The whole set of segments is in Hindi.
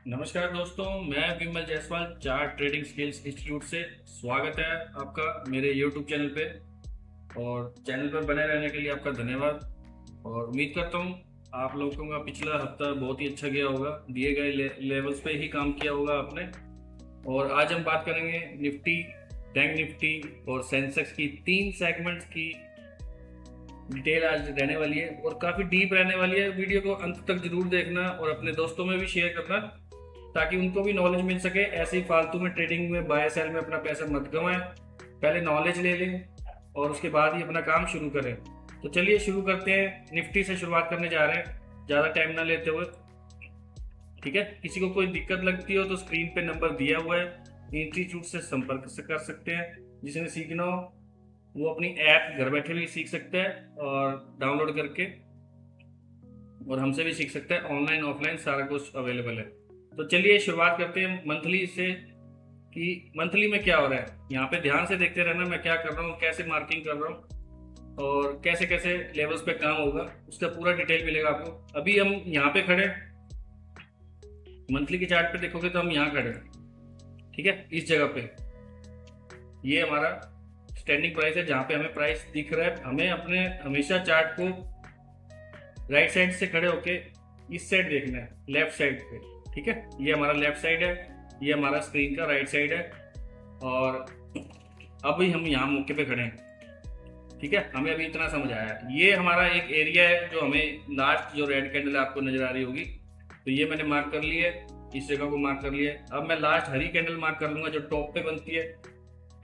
नमस्कार दोस्तों, मैं Vimal Jaiswal chart trading skills institute से। स्वागत है आपका मेरे यूट्यूब चैनल पे। और चैनल पर बने रहने के लिए आपका धन्यवाद। और उम्मीद करता हूँ आप लोगों का पिछला हफ्ता बहुत ही अच्छा गया होगा, दिए गए लेवल्स पे ही काम किया होगा आपने। और आज हम बात करेंगे निफ्टी, बैंक निफ्टी और सेंसेक्स की तीन सेगमेंट्स की डिटेल आज रहने वाली है और काफ़ी डीप रहने वाली है। वीडियो को अंत तक जरूर देखना और अपने दोस्तों में भी शेयर करना ताकि उनको भी नॉलेज मिल सके। ऐसे ही फालतू में ट्रेडिंग में बाय सेल में अपना पैसा मत गवाएं, पहले नॉलेज ले लें और उसके बाद ही अपना काम शुरू करें। तो चलिए शुरू करते हैं। निफ्टी से शुरुआत करने जा रहे हैं, ज़्यादा टाइम ना लेते हुए। ठीक है, किसी को कोई दिक्कत लगती हो तो स्क्रीन पे नंबर दिया हुआ है, इंस्टीट्यूट से संपर्क कर सकते हैं। जिसने सीखना हो वो अपनी ऐप घर बैठे भी सीख सकते हैं और डाउनलोड करके, और हमसे भी सीख सकते हैं। ऑनलाइन ऑफलाइन सारा कुछ अवेलेबल है। तो चलिए शुरुआत करते हैं मंथली से कि मंथली में क्या हो रहा है। यहाँ पे ध्यान से देखते रहना मैं क्या कर रहा हूँ, कैसे मार्किंग कर रहा हूँ और कैसे कैसे लेवल्स पे काम होगा, उसका पूरा डिटेल मिलेगा आपको। अभी हम यहाँ पे खड़े, मंथली के चार्ट पे देखोगे तो हम यहाँ खड़े हैं। ठीक है, इस जगह पे ये हमारा स्टैंडिंग प्राइस है जहाँ पे हमें प्राइस दिख रहा है। हमें अपने हमेशा चार्ट को राइट साइड से खड़े होके इस साइड देखना है, लेफ्ट साइड पे। ठीक है, ये हमारा लेफ्ट साइड है, ये हमारा स्क्रीन का राइट साइड है। और अभी हम यहाँ मौके पे खड़े हैं। ठीक है, हमें अभी इतना समझ आया है। ये हमारा एक एरिया है जो हमें लास्ट जो रेड कैंडल आपको नजर आ रही होगी, तो ये मैंने मार्क कर लिया है, इस जगह को मार्क कर लिया है। अब मैं लास्ट हरी कैंडल मार्क कर लूंगा जो टॉप पे बनती है।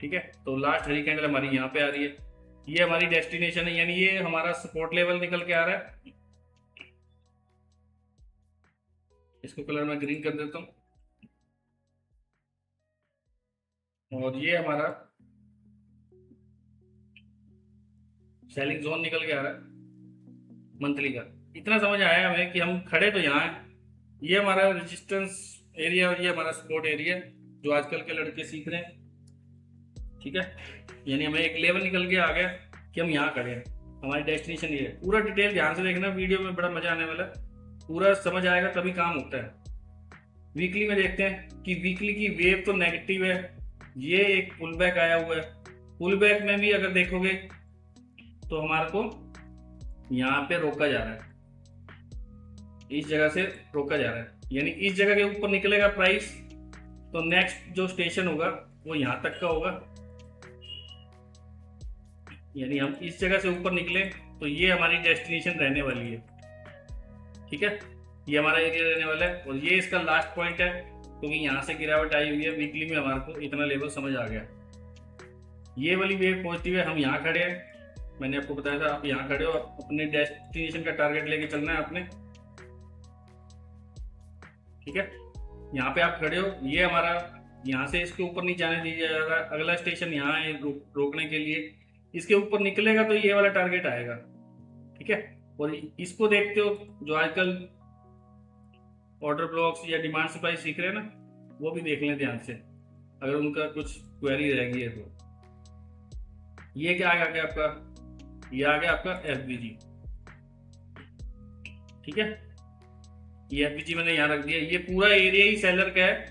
ठीक है, तो लास्ट हरी कैंडल हमारी यहाँ पे आ रही है, ये हमारी डेस्टिनेशन है, यानी ये हमारा सपोर्ट लेवल निकल के आ रहा है। इसको कलर में ग्रीन कर देता हूँ। और ये हमारा सेलिंग जोन निकल के आ रहा है मंथली का। इतना समझ आया हमें कि हम खड़े तो यहाँ हैं। ये हमारा रेजिस्टेंस एरिया और ये हमारा सपोर्ट एरिया जो आजकल के लड़के सीख रहे हैं। ठीक है, यानी हमें एक लेवल निकल के आ गया कि हम यहाँ खड़े हैं, हमारी डेस्टिनेशन ये है। पूरा डिटेल ध्यान से देखना, वीडियो में बड़ा मजा आने वाला है, पूरा समझ आएगा तभी काम होता है। वीकली में देखते हैं कि वीकली की वेव तो नेगेटिव है, ये एक पुल बैक आया हुआ है। पुल बैक में भी अगर देखोगे तो हमारे को यहाँ पे रोका जा रहा है, इस जगह से रोका जा रहा है, यानी इस जगह के ऊपर निकलेगा प्राइस तो नेक्स्ट जो स्टेशन होगा वो यहाँ तक का होगा। यानी हम इस जगह से ऊपर निकले तो ये हमारी डेस्टिनेशन रहने वाली है। ठीक है, ये हमारा एरिया रहने वाला है और ये इसका लास्ट पॉइंट है, क्योंकि यहाँ से गिरावट आई हुई है। वीकली में हमारे को इतना लेवल समझ आ गया। ये वाली वेव पहुंचती है, हम यहाँ खड़े हैं। मैंने आपको बताया था आप यहाँ खड़े हो, अपने डेस्टिनेशन का टारगेट लेके चलना है आपने। ठीक है, यहाँ पे आप खड़े हो, ये हमारा यहाँ से इसके ऊपर नहीं जाने दिया जा रहा। अगला स्टेशन यहाँ है रोकने के लिए, इसके ऊपर निकलेगा तो ये वाला टारगेट आएगा। ठीक है, और इसको देखते हो जो आजकल ऑर्डर ब्लॉक्स या डिमांड सप्लाई सीख रहे हैं ना, वो भी देख लें ध्यान से अगर उनका कुछ क्वेरी रह गई है तो। ये क्या आ गया आपका, ये आ गया आपका एफबीजी। ठीक है, ये एफबीजी मैंने यहाँ रख दिया। ये पूरा एरिया ही सेलर का है,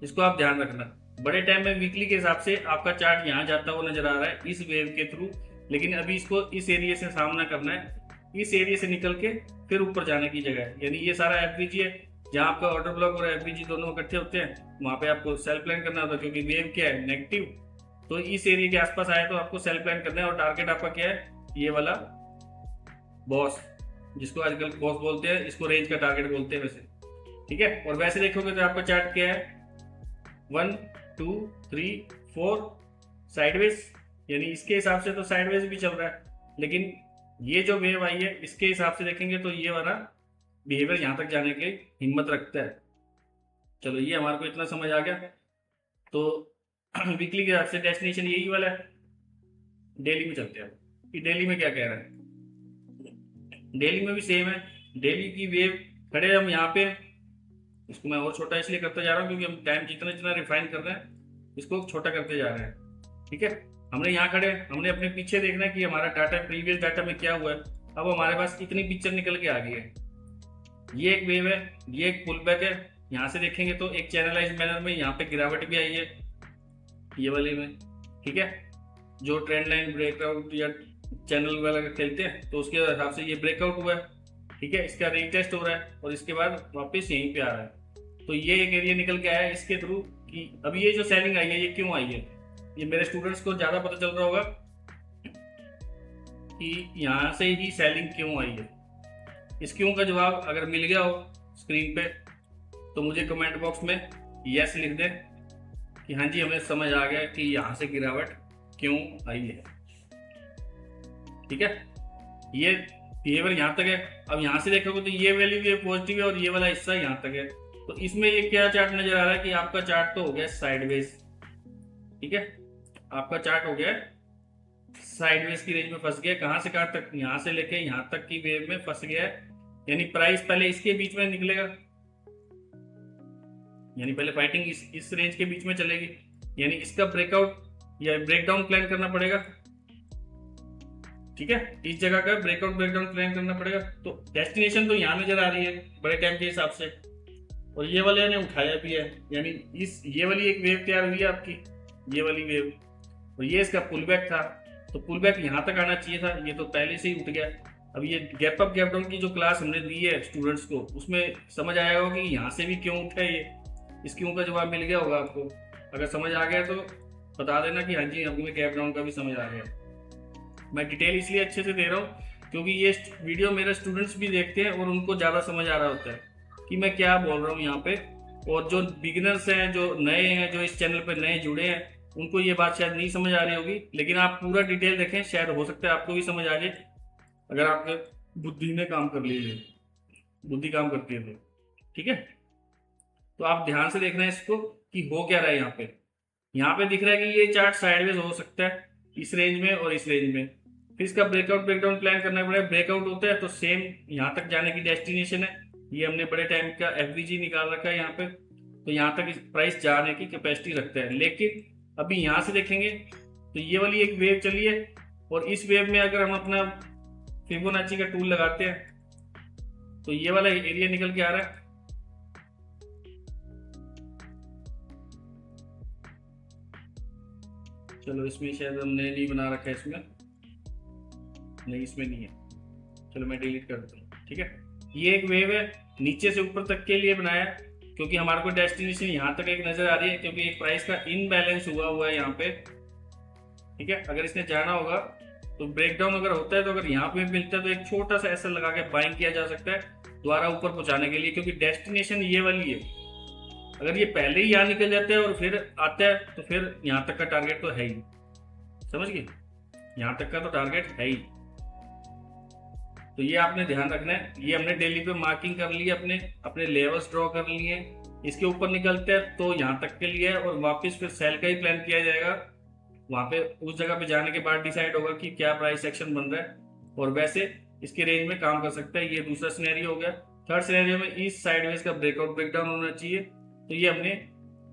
इसको आप ध्यान रखना। बड़े टाइम में वीकली के हिसाब से आपका चार्ट यहाँ जाता हुआ नजर आ रहा है इस वेव के थ्रू, लेकिन अभी इसको इस एरिया से सामना करना है, इस एरिया से निकल के फिर ऊपर जाने की जगह है। यानी ये सारा एफबीजी है, जहाँ आपका ऑर्डर ब्लॉक और एफबीजी दोनों इकट्ठे होते हैं, वहाँ पे आपको सेल प्लान करना होता है। क्योंकि वेव क्या है, नेगेटिव, तो इस एरिया के आसपास आए तो आपको सेल प्लान करना है। और टारगेट आपका क्या है, ये वाला बॉस, जिसको आजकल बॉस बोलते हैं, इसको रेंज का टारगेट बोलते हैं वैसे। ठीक है, और वैसे देखोगे तो आपका चार्ट क्या है, 1 2 3 4 साइडवेज, यानी इसके हिसाब से तो साइडवेज भी चल रहा है। लेकिन ये जो वेव आई है इसके हिसाब से देखेंगे तो ये वाला बिहेवियर यहाँ तक जाने की हिम्मत रखता है। चलो, ये हमारे को इतना समझ आ गया। तो वीकली के हिसाब से डेस्टिनेशन यही वाला है। डेली में चलते हैं कि डेली में क्या कह रहा है। डेली में भी सेम है, डेली की वेव खड़े हम यहाँ पे। इसको मैं और छोटा इसलिए करता जा रहा हूँ क्योंकि हम टाइम जितना जितना रिफाइन कर रहे हैं इसको छोटा करते जा रहे हैं। ठीक है, हमने यहाँ खड़े, हमने अपने पीछे देखना है कि हमारा डाटा प्रीवियस डाटा में क्या हुआ है। अब हमारे पास इतनी पिक्चर निकल के आ गई है, ये एक वेव है, ये एक पुल बैक है, यहाँ से देखेंगे तो एक चैनलाइज मैनर में यहाँ पे गिरावट भी आई है ये वाले में, ठीक है। जो ट्रेंड लाइन ब्रेकआउट या चैनल वाला खेलते हैं तो उसके हिसाब से ये ब्रेकआउट हुआ है, ठीक है। इसका रीटेस्ट हो रहा है और इसके बाद वापस यहीं पे आ रहा है। तो ये एक एरिया निकल के आया है इसके थ्रू कि अब ये जो सेलिंग आई है ये क्यों आई है, ये मेरे स्टूडेंट्स को ज़्यादा पता चल रहा होगा कि यहाँ से ही सेलिंग क्यों आई है। इस क्यों का जवाब अगर मिल गया हो स्क्रीन पे तो मुझे कमेंट बॉक्स में यस लिख दें कि हाँ जी हमें समझ आ गया कि यहाँ से गिरावट क्यों आई है, ठीक है। ये बिहेवियर यहाँ तक है। अब यहाँ से देखोगे तो ये वैल्यू भी पॉजिटिव है और ये वाला हिस्सा यहाँ तक है। तो इसमें ये क्या चार्ट नजर आ रहा है कि आपका चार्ट तो हो गया साइडवेज, ठीक है। आपका चार्ट हो गया साइडवेज की रेंज में फंस गया। कहाँ से कहाँ तक, यहाँ से लेके यहाँ तक की वेव में फंस गया है। यानी प्राइस पहले इसके बीच में निकलेगा, यानी पहले फाइटिंग इस रेंज के बीच में चलेगी, यानी इसका ब्रेकआउट या ब्रेकडाउन प्लान करना पड़ेगा, ठीक है। इस जगह का ब्रेकआउट प्लान करना पड़ेगा। तो डेस्टिनेशन तो यहाँ नजर आ रही है बड़े टाइम के हिसाब से, और ये वाले ने उठाया भी है, यानी ये वाली एक वेव तैयार हुई है आपकी, ये वाली वेव, और ये इसका पुल बैक था। तो पुल बैक यहाँ तक आना चाहिए था, ये तो पहले से ही उठ गया। अब ये गैप अप गैप डाउन की जो क्लास हमने दी है स्टूडेंट्स को, उसमें समझ आया होगा कि यहाँ से भी क्यों उठा है ये। इस क्यों का जवाब मिल गया होगा आपको। अगर समझ आ गया तो बता देना कि हाँ जी हमें गैप डाउन का भी समझ आ गया। मैं डिटेल इसलिए अच्छे से दे रहा हूँ क्योंकि ये वीडियो मेरे स्टूडेंट्स भी देखते हैं और उनको ज़्यादा समझ आ रहा होता है कि मैं क्या बोल रहा हूँ यहाँ पे। और जो बिगिनर्स हैं, जो नए हैं, जो इस चैनल पर नए जुड़े हैं, उनको ये बात शायद नहीं समझ आ रही होगी, लेकिन आप पूरा डिटेल देखें, शायद हो सकता है आपको भी समझ आ जाए अगर आपके बुद्धि ने काम कर ली है, बुद्धि काम करती है तो, ठीक है। तो आप ध्यान से देखना है इसको कि हो क्या रहा है। यहाँ पे दिख रहा है कि ये चार्ट साइडवेज हो सकता है इस रेंज में और इस रेंज में। फिर इसका ब्रेकआउट ब्रेकडाउन प्लान करना पड़ेगा। ब्रेकआउट होता है तो सेम यहाँ तक जाने की डेस्टिनेशन है। ये हमने बड़े टाइम का एफवीजी निकाल रखा है यहाँ पे, तो यहाँ तक प्राइस जाने की कैपेसिटी रखता है। लेकिन अभी यहाँ से देखेंगे तो ये वाली एक वेव चली है, और इस वेव में अगर हम अपना फिबोनाची का टूल लगाते हैं तो ये वाला एरिया निकल के आ रहा है। चलो इसमें शायद हमने नहीं बना रखा है, इसमें नहीं, इसमें नहीं है। चलो मैं डिलीट कर देता हूँ, ठीक है। ये एक वेव है नीचे से ऊपर तक के लिए बनाया क्योंकि हमारे को डेस्टिनेशन यहाँ तक एक नजर आ रही है, क्योंकि एक प्राइस का इनबैलेंस हुआ है यहाँ पे, ठीक है। अगर इसने जाना होगा तो ब्रेकडाउन अगर होता है तो अगर यहाँ पे मिलता है तो एक छोटा सा ऐसा लगा के बाइंग किया जा सकता है दोबारा ऊपर पहुंचाने के लिए, क्योंकि डेस्टिनेशन ये वाली है। अगर ये पहले ही यहाँ निकल जाता है और फिर आता है तो फिर यहाँ तक का टारगेट तो है ही, समझ गए, यहाँ तक का तो टारगेट है ही। तो ये आपने ध्यान रखना है। ये हमने डेली पे मार्किंग कर ली है, अपने अपने लेवल्स ड्रॉ कर लिए। इसके ऊपर निकलते हैं तो यहाँ तक के लिए है, और वापस फिर सेल का ही प्लान किया जाएगा। वहां पे उस जगह पे जाने के बाद डिसाइड होगा कि क्या प्राइस एक्शन बन रहा है, और वैसे इसके रेंज में काम कर सकता है। ये दूसरा सिनेरियो हो गया। थर्ड सिनेरियो में इस साइडवेज का ब्रेकआउट ब्रेकडाउन होना चाहिए। तो ये हमने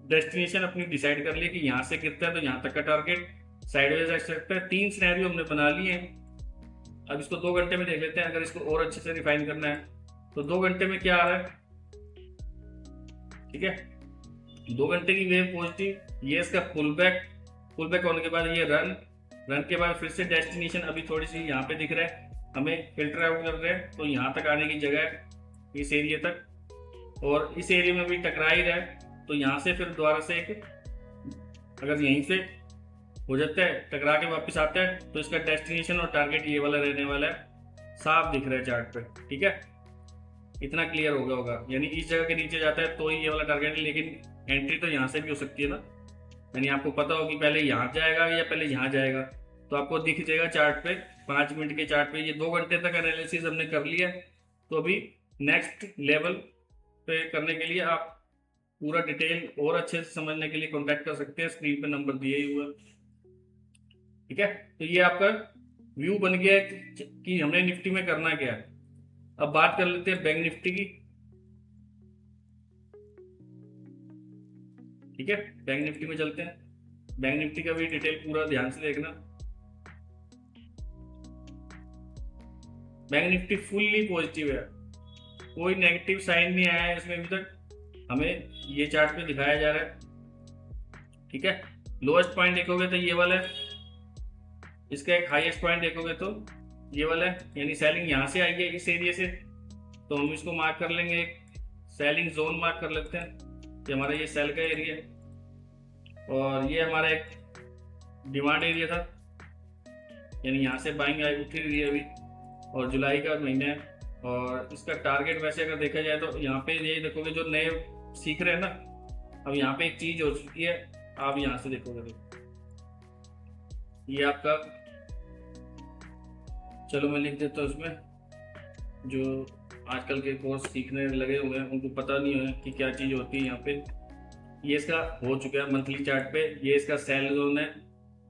डेस्टिनेशन अपनी डिसाइड कर लिया कि यहाँ से गिरता है तो यहाँ तक का टारगेट साइडवेज रख सकता है। 3 सिनेरियो हमने बना लिए हैं। अब इसको 2 घंटे में देख लेते हैं। अगर इसको और अच्छे से रिफाइन करना है तो 2 घंटे में क्या आ रहा है, ठीक है। 2 घंटे की वेव पॉजिटिव, ये इसका पुल बैक होने के बाद ये रन के बाद फिर से डेस्टिनेशन अभी थोड़ी सी यहाँ पे दिख रहा है, हमें फिल्टर आउट कर रहे हैं तो यहाँ तक आने की जगह है इस एरिया तक, और इस एरिया में भी टकरा ही रहा है। तो यहाँ से फिर दोबारा से एक, अगर यहीं से हो जाता है टकरा के वापस आता है तो इसका डेस्टिनेशन और टारगेट ये वाला रहने वाला है। साफ दिख रहा है चार्ट पे, ठीक है। इतना क्लियर हो गया होगा, यानी इस जगह के नीचे जाता है तो ही ये वाला टारगेट है, लेकिन एंट्री तो यहाँ से भी हो सकती है ना। यानी आपको पता हो कि पहले यहाँ जाएगा या पहले यहाँ जाएगा, तो आपको दिख जाएगा चार्ट पे 5 मिनट के चार्ट पे। ये 2 घंटे तक एनालिसिस हमने कर लिया। तो अभी नेक्स्ट लेवल पे करने के लिए आप पूरा डिटेल और अच्छे से समझने के लिए कॉन्टैक्ट कर सकते हैं, स्क्रीन पे नंबर दिए ही हुआ, ठीक है। तो ये आपका व्यू बन गया कि हमने निफ्टी में करना क्या है। अब बात कर लेते हैं बैंक निफ्टी की, ठीक है। बैंक निफ्टी में चलते हैं। बैंक निफ्टी का भी डिटेल पूरा ध्यान से देखना। बैंक निफ्टी फुल्ली पॉजिटिव है, कोई नेगेटिव साइन नहीं आया है इसमें अभी तक। हमें ये चार्ट पे दिखाया जा रहा है। ठीक है, लोएस्ट पॉइंट देखोगे तो ये वाला है, इसका एक हाईएस्ट पॉइंट देखोगे तो ये वाला है, यानी सेलिंग यहाँ से आई है इस एरिया से। तो हम इसको मार्क कर लेंगे, एक सेलिंग जोन मार्क कर लेते हैं कि हमारा ये सेल का एरिया है, और ये हमारा एक डिमांड एरिया था, यानी यहाँ से बाइंग आई उठी हुई है अभी, और जुलाई का महीना है। और इसका टारगेट वैसे अगर देखा जाए तो यहाँ पे ये देखोगे, जो नए सीख रहे हैं ना, अब यहाँ पे एक चीज हो चुकी है, आप यहाँ से देखोगे तो ये आपका, चलो मैं लिख देता हूँ इसमें, जो आजकल के कोर्स सीखने लगे हुए हैं उनको पता नहीं है कि क्या चीज़ होती है। यहाँ पे ये इसका हो चुका है मंथली चार्ट पे, ये इसका सेल जोन है।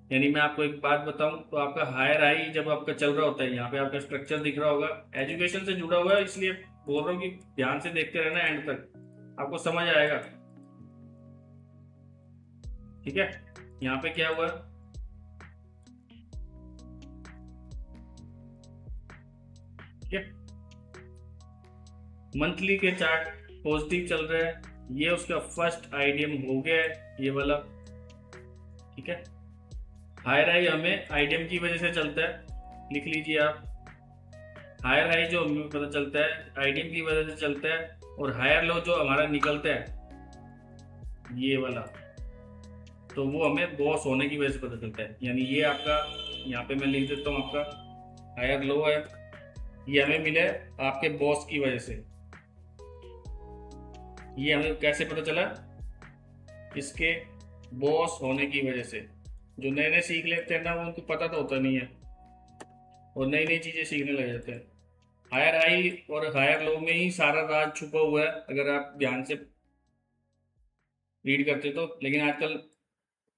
यानी मैं आपको एक बात बताऊं तो आपका हायर हाई जब आपका चल रहा होता है, यहाँ पे आपका स्ट्रक्चर दिख रहा होगा, एजुकेशन से जुड़ा हुआ है, इसलिए बोल रहा हूँ कि ध्यान से देखते रहना, एंड तक आपको समझ आएगा। ठीक है, यहाँ पे क्या हुआ, ठीक है, मंथली के चार्ट पॉजिटिव चल रहे हैं, ये उसका फर्स्ट आईडीएम हो गया है ये वाला। ठीक है, हायर हाई हमें आईडीएम की वजह से चलता है, लिख लीजिए आप, हायर हाई जो हमें पता चलता है आईडीएम की वजह से चलता है, और हायर लो जो हमारा निकलता है ये वाला, तो वो हमें बॉस होने की वजह से पता चलता है। यानी ये आपका, यहाँ पे मैं लिख देता हूँ, आपका हायर लो है, ये हमें मिले आपके बॉस की वजह से। ये हमें कैसे पता चला, इसके बॉस होने की वजह से। जो नए नए सीख लेते हैं ना, वो उनको पता तो होता नहीं है, और नई नई चीजें सीखने लग जाते हैं। हायर हाई और हायर लो में ही सारा राज छुपा हुआ है, अगर आप ध्यान से रीड करते तो। लेकिन आजकल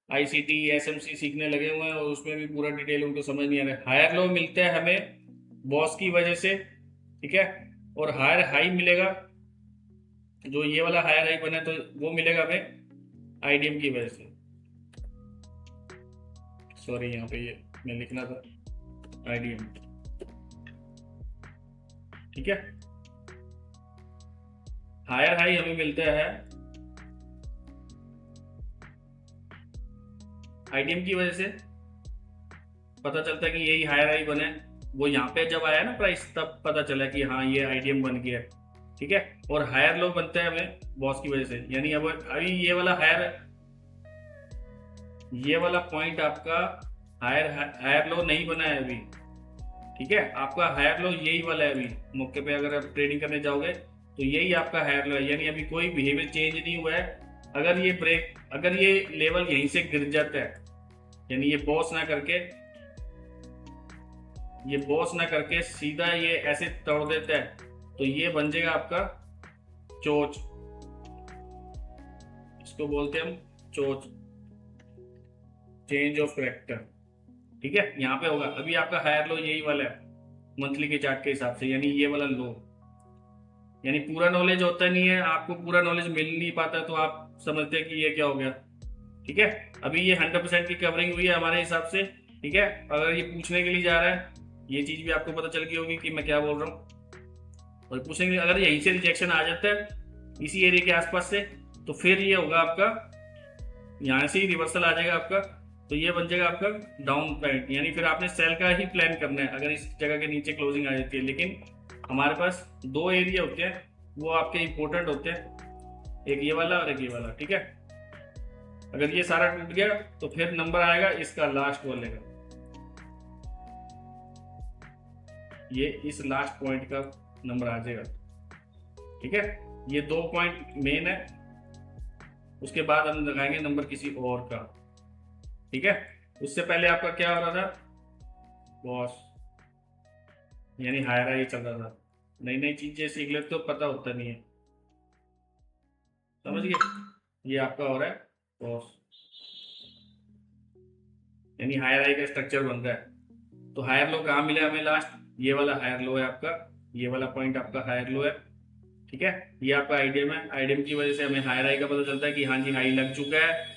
आईसीटी एसएमसी सीखने लगे हुए हैं, और उसमें भी पूरा डिटेल उनको समझ नहीं आ रहा है। हायर लो मिलता है हमें बॉस की वजह से, ठीक है, और हायर हाई मिलेगा, जो ये वाला हायर हाई बना है तो वो मिलेगा हमें आईडीएम की वजह से। सॉरी, यहाँ पे ये मैं लिखना था आईडीएम। ठीक है, हायर हाई हमें मिलता है आईडीएम की वजह से, पता चलता है कि यही हायर हाई बने। वो यहाँ पे जब आया ना प्राइस, तब पता चला कि हाँ ये आईडीएम बन गया। ठीक है, और हायर लो बनता है हमें बॉस की वजह से। यानी अब अभी ये वाला ये वाला पॉइंट आपका हायर लो नहीं बना है अभी। ठीक है, आपका हायर लो यही वाला है अभी मौके पे, अगर आप ट्रेडिंग करने जाओगे तो यही आपका हायर लो है। यानी अभी कोई बिहेवियर चेंज नहीं हुआ है। अगर ये लेवल यहीं से गिर जाता है, यानी ये बॉस ना करके सीधा ये ऐसे तोड़ देता है, तो ये बन जाएगा आपका चोच, इसको बोलते हैं हम चोच, चेंज ऑफ कैरेक्टर। ठीक है, यहाँ पे होगा। अभी आपका हायर लो यही वाला है मंथली के चार्ट के हिसाब से, यानी ये वाला लो। यानी पूरा नॉलेज होता नहीं है, आपको पूरा नॉलेज मिल नहीं पाता, तो आप समझते हैं कि ये क्या हो गया। ठीक है, अभी ये 100% की कवरिंग हुई है हमारे हिसाब से। ठीक है, अगर ये पूछने के लिए जा रहा है, ये चीज भी आपको पता चल गई होगी कि मैं क्या बोल रहा हूँ। और पूछने के लिए अगर यहीं से रिजेक्शन आ जाता है इसी एरिया के आसपास से, तो फिर ये होगा आपका, यहाँ से ही रिवर्सल आ जाएगा आपका, तो ये बन जाएगा आपका डाउन पॉइंट। यानी फिर आपने सेल का ही प्लान करना है अगर इस जगह के नीचे क्लोजिंग आ जाती है। लेकिन हमारे पास दो एरिया होते हैं, वो आपके इंपॉर्टेंट होते हैं, एक ये वाला और एक ये वाला। ठीक है, अगर ये सारा टूट गया तो फिर नंबर आएगा इसका लास्ट वाले का, ये इस लास्ट पॉइंट का नंबर आ जाएगा। ठीक है, ये 2 पॉइंट मेन है, उसके बाद हम लगाएंगे नंबर किसी और का। ठीक है, उससे पहले आपका क्या हो रहा था, बॉस, यानी हायर हाई चल रहा था। नई नई चीजें सीख लेते तो पता होता नहीं है, समझ गए। ये आपका हो रहा है बॉस, यानी हायर हाई का स्ट्रक्चर बन रहा है। तो हायर लो कहाँ मिला हमें लास्ट, ये वाला हायर लो है आपका, ये वाला पॉइंट आपका हायर लो है। ठीक है, ये आपका आईडीएम है, आईडीएम की वजह से हमें हायर हाई का पता चलता है कि हाँ जी हाई लग चुका है।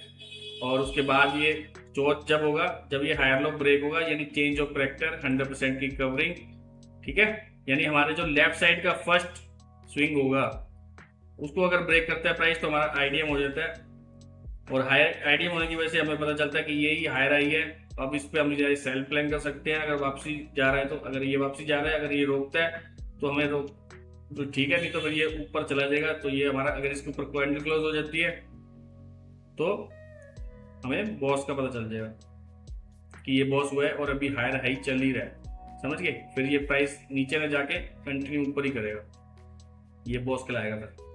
और उसके बाद ये चौथ जब होगा, जब ये हायर लो ब्रेक होगा, यानी चेंज ऑफ कैरेक्टर, 100% की कवरिंग। ठीक है, यानी हमारे जो लेफ्ट साइड का फर्स्ट स्विंग होगा, उसको अगर ब्रेक करता है प्राइस तो हमारा आईडीएम हो जाता है, और हायर आईडीएम होने की वजह से हमें पता चलता है कि यही हायर आई है। अब इस पे हम सेल प्लान कर सकते हैं, अगर वापसी जा रहा है तो, अगर ये वापसी जा रहा है, अगर ये रोकता है तो हमें रोक तो ठीक है, नहीं तो फिर ये ऊपर चला जाएगा। तो ये हमारा, अगर इसके ऊपर क्वांटल क्लोज हो जाती है तो हमें बॉस का पता चल जाएगा कि ये बॉस हुआ है और अभी हायर हाई चल ही रहा है, समझ गए। फिर ये प्राइस नीचे ना जाके कंटिन्यू ऊपर ही करेगा, ये बॉस कहलाएगा। फिर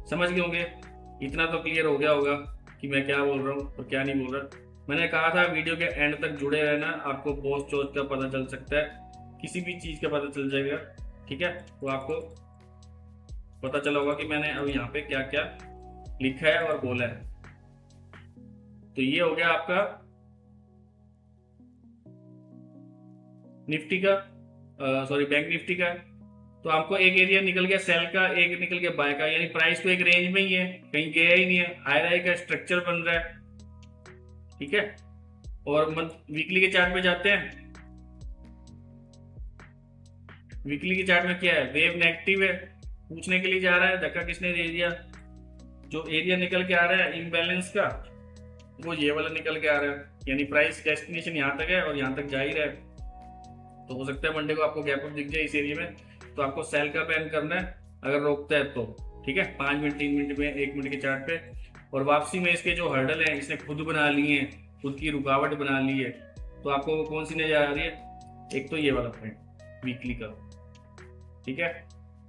समझ गए होंगे, इतना तो क्लियर हो गया होगा कि मैं क्या बोल रहा हूँ और क्या नहीं बोल रहा। मैंने कहा था वीडियो के एंड तक जुड़े रहना, आपको बॉस चोच का पता चल सकता है, किसी भी चीज़ का पता चल जाएगा, ठीक है। तो आपको पता चला होगा कि मैंने अब यहाँ पे क्या क्या लिखा है और बोला है। तो ये हो गया आपका निफ्टी का, सॉरी बैंक निफ्टी का। तो आपको एक एरिया निकल गया सेल का, एक निकल गया बाय का, यानी प्राइस तो एक रेंज में ही है, कहीं गया ही नहीं है, हायर हाई का स्ट्रक्चर बन रहा है, ठीक है। और मंथ वीकली के चार्ट में जाते हैं। वीकली के चार्ट में क्या है, वेव नेगेटिव है, पूछने के लिए जा रहा है धक्का किसने दे दिया। जो एरिया निकल के आ रहा है इम्बैलेंस का, वो ये वाला निकल के आ रहा है, यानी प्राइस डेस्टिनेशन यहाँ तक है और यहाँ तक जा ही रहा है। तो हो सकता है मंडे को आपको गैप अप दिख जाए इस एरिया में, तो आपको सेल का प्लान करना है अगर रोकता है तो, ठीक है। 5 मिनट, 3 मिनट में, 1 मिनट के चार्ट पे। और वापसी में इसके जो हर्डल है इसने खुद बना लिए हैं, खुद की रुकावट बना ली है। तो आपको वो कौन सी नजर आ रही है, एक तो ये वाला पॉइंट वीकली का, ठीक है,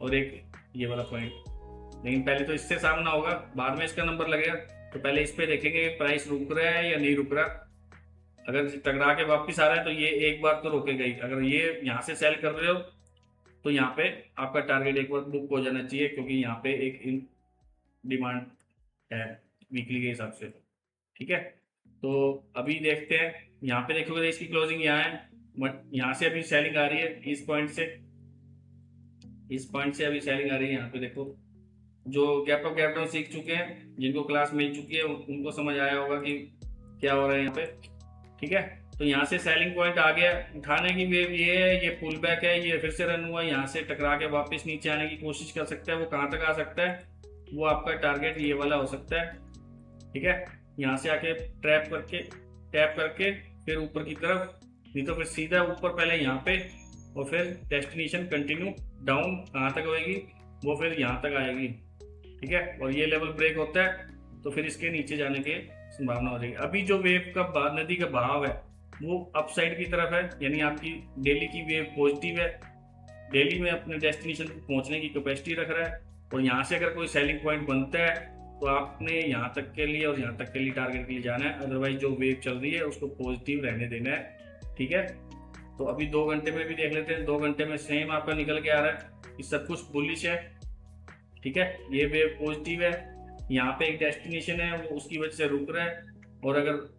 और एक ये वाला पॉइंट। लेकिन पहले तो इससे सामना होगा, बाद में इसका नंबर लगेगा। तो पहले इस पे देखेंगे प्राइस रुक रहा है या नहीं रुक रहा। अगर टकरा के वापस आ रहा है तो ये एक बार तो रोकेगा ही। अगर ये यहाँ से सेल कर रहे हो तो यहाँ पे आपका टारगेट एक बार बुक हो जाना चाहिए, क्योंकि यहाँ पे एक इन डिमांड है वीकली के हिसाब से, ठीक है। तो अभी देखते हैं, यहाँ पे देखोगे इसकी क्लोजिंग यहाँ है, बट यहाँ से अभी सेलिंग आ रही है इस पॉइंट से, इस पॉइंट से अभी सेलिंग आ रही है। यहाँ पे देखो, जो गैप अप गैप डाउन सीख चुके हैं, जिनको क्लास मिल चुकी है, उनको समझ आया होगा कि क्या हो रहा है यहाँ पे, ठीक है। तो यहाँ से सेलिंग पॉइंट आ गया, उठाने की वेव ये है, ये पुल बैक है, ये फिर से रन हुआ, यहाँ से टकरा के वापस नीचे आने की कोशिश कर सकता है। वो कहाँ तक आ सकता है, वो आपका टारगेट ये वाला हो सकता है, ठीक है। यहाँ से आके टैप करके फिर ऊपर की तरफ, नहीं तो फिर सीधा ऊपर पहले यहाँ पे, और फिर डेस्टिनेशन कंटिन्यू डाउन कहाँ तक होएगी, वो फिर यहाँ तक आएगी, ठीक है। और ये लेवल ब्रेक होता है तो फिर इसके नीचे जाने की संभावना हो जाएगी। अभी जो वेव का नदी का बहाव है वो अपसाइड की तरफ है, यानी आपकी डेली की वेव पॉजिटिव है, डेली में अपने डेस्टिनेशन पहुंचने की कैपेसिटी रख रहा है। और यहाँ से अगर कोई सेलिंग पॉइंट बनता है तो आपने यहाँ तक के लिए और यहाँ तक के लिए टारगेट के लिए जाना है, अदरवाइज जो वेव चल रही है उसको पॉजिटिव रहने देना है, ठीक है। तो अभी 2 घंटे में भी देख लेते हैं, 2 घंटे में सेम आपका निकल के आ रहा है कि सब कुछ बुलिश है, ठीक है। ये वेव पॉजिटिव है, यहाँ पे एक डेस्टिनेशन है वो उसकी वजह से रुक रहा है, और अगर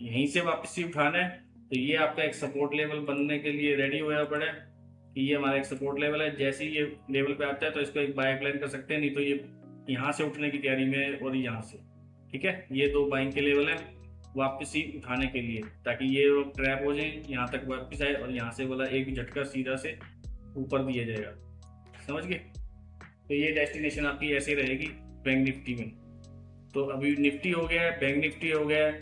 यहीं से वापस ही उठाना है तो ये आपका एक सपोर्ट लेवल बनने के लिए रेडी हुआ पड़ा है कि ये हमारा एक सपोर्ट लेवल है। जैसे ही ये लेवल पे आता है तो इसको एक बाय प्लान कर सकते हैं, नहीं तो ये यहाँ से उठने की तैयारी में है और यहाँ से, ठीक है। ये 2 बाइंग के लेवल है वापस ही उठाने के लिए, ताकि ये ट्रैप हो जाए, यहाँ तक वापस आए और यहाँ से वाला एक झटका सीधा से ऊपर दिया जाएगा, समझ गए। तो ये डेस्टिनेशन आपकी ऐसे रहेगी बैंक निफ्टी में। तो अभी निफ्टी हो गया है, बैंक निफ्टी हो गया है,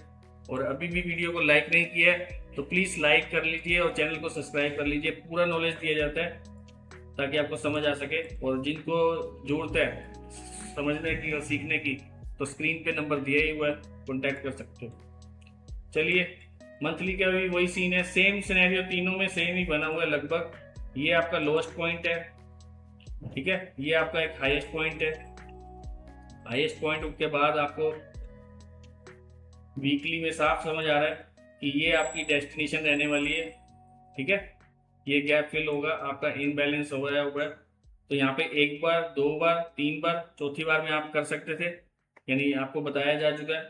और अभी भी वीडियो को लाइक नहीं किया है तो प्लीज़ लाइक कर लीजिए और चैनल को सब्सक्राइब कर लीजिए। पूरा नॉलेज दिया जाता है ताकि आपको समझ आ सके, और जिनको जरूरत है समझने की और सीखने की तो स्क्रीन पे नंबर दिया ही हुआ है, कॉन्टैक्ट कर सकते हो। चलिए, मंथली का भी वही सीन है, सेम सिनेरियो तीनों में सेम ही बना हुआ है लगभग। ये आपका लोएस्ट पॉइंट है, ठीक है, ये आपका एक हाईएस्ट पॉइंट है। हाईएस्ट पॉइंट के बाद आपको वीकली में साफ समझ आ रहा है कि ये आपकी डेस्टिनेशन रहने वाली है, ठीक है। ये गैप फिल होगा, आपका इनबैलेंस हो गया होगा। तो यहाँ पे 1 बार, 2 बार, 3 बार, चौथी बार में आप कर सकते थे, यानी आपको बताया जा चुका है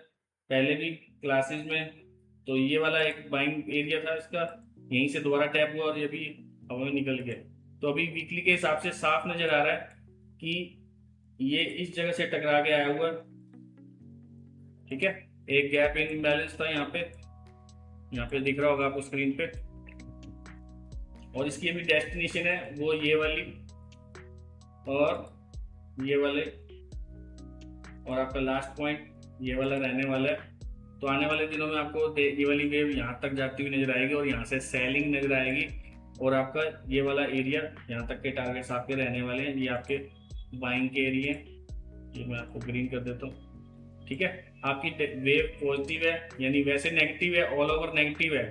पहले भी क्लासेस में। तो ये वाला एक बाइंग एरिया था इसका, यहीं से दोबारा टैप हुआ और ये भी हवा में निकल गया। तो अभी वीकली के हिसाब से साफ नजर आ रहा है कि ये इस जगह से टकरा के आया हुआ, ठीक है। एक गैप इन बैलेंस था यहाँ पे दिख रहा होगा आपको स्क्रीन पे, और इसकी अभी डेस्टिनेशन है वो ये वाली और ये वाले और आपका लास्ट पॉइंट ये वाला रहने वाला है। तो आने वाले दिनों में आपको ये वाली वेव यहाँ तक जाती हुई नजर आएगी और यहाँ से सेलिंग नजर आएगी, और आपका ये वाला एरिया यहाँ तक के टारगेट्स आपके रहने वाले हैं। ये आपके बाइंग के एरिया हैं, ये मैं आपको ग्रीन कर देता हूँ। ठीक है, आपकी वेव पॉजिटिव है, यानी वैसे नेगेटिव है, ऑल ओवर नेगेटिव है।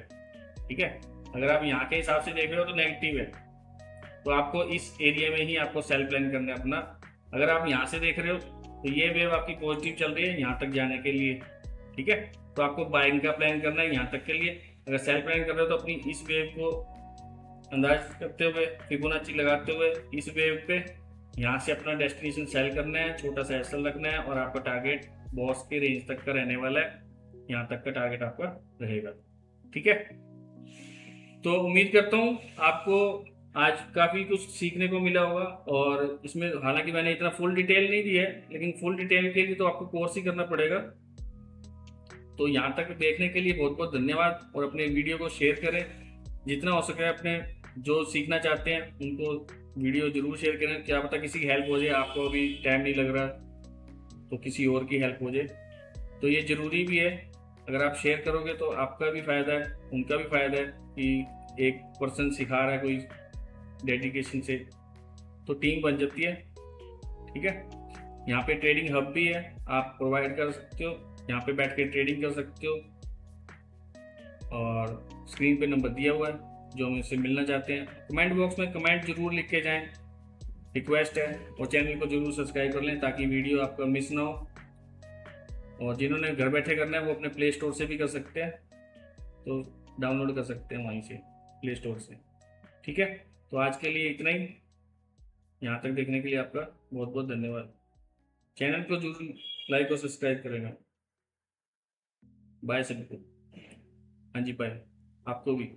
ठीक है, अगर आप यहाँ के हिसाब से देख रहे हो तो नेगेटिव है, तो आपको इस एरिया में ही आपको सेल प्लान करना है अपना। अगर आप यहाँ से देख रहे हो तो ये वेव आपकी पॉजिटिव चल रही है यहाँ तक जाने के लिए। ठीक है, तो आपको बाइंग का प्लान करना है यहाँ तक के लिए। अगर सेल प्लान कर रहे हो तो अपनी इस वेव को अंदाज करते हुए, फिबोनाची लगाते हुए इस वेव पे यहाँ से अपना डेस्टिनेशन सेल करना है, छोटा सा एसएल रखना है, और आपका टारगेट बॉस के रेंज तक का रहने वाला है, यहाँ तक का टारगेट आपका रहेगा। ठीक है, तो उम्मीद करता हूँ आपको आज काफ़ी कुछ सीखने को मिला होगा। और इसमें हालांकि मैंने इतना फुल डिटेल नहीं दी है, लेकिन फुल डिटेल के लिए तो आपको कोर्स ही करना पड़ेगा। तो यहाँ तक देखने के लिए बहुत बहुत धन्यवाद, और अपने वीडियो को शेयर करें जितना हो सके। अपने जो सीखना चाहते हैं उनको वीडियो जरूर शेयर करें, क्या पता किसी की हेल्प हो जाए, आपको अभी टाइम नहीं लग रहा तो किसी और की हेल्प हो जाए। तो ये ज़रूरी भी है, अगर आप शेयर करोगे तो आपका भी फ़ायदा है, उनका भी फ़ायदा है कि एक पर्सन सिखा रहा है कोई डेडिकेशन से, तो टीम बन जाती है। ठीक है, यहाँ पे ट्रेडिंग हब भी है, आप प्रोवाइड कर सकते हो, यहाँ पे बैठ के ट्रेडिंग कर सकते हो। और स्क्रीन पे नंबर दिया हुआ है, जो मुझसे मिलना चाहते हैं कमेंट बॉक्स में कमेंट जरूर लिख के जाएं, रिक्वेस्ट है। और चैनल को जरूर सब्सक्राइब कर लें ताकि वीडियो आपका मिस ना हो। और जिन्होंने घर बैठे करना है वो अपने प्ले स्टोर से भी कर सकते हैं, तो डाउनलोड कर सकते हैं वहीं से, प्ले स्टोर से। ठीक है, तो आज के लिए इतना ही। यहाँ तक देखने के लिए आपका बहुत बहुत धन्यवाद। चैनल को जरूर लाइक और सब्सक्राइब करेगा। बाय सभी को। हाँ जी बाय, आपको भी।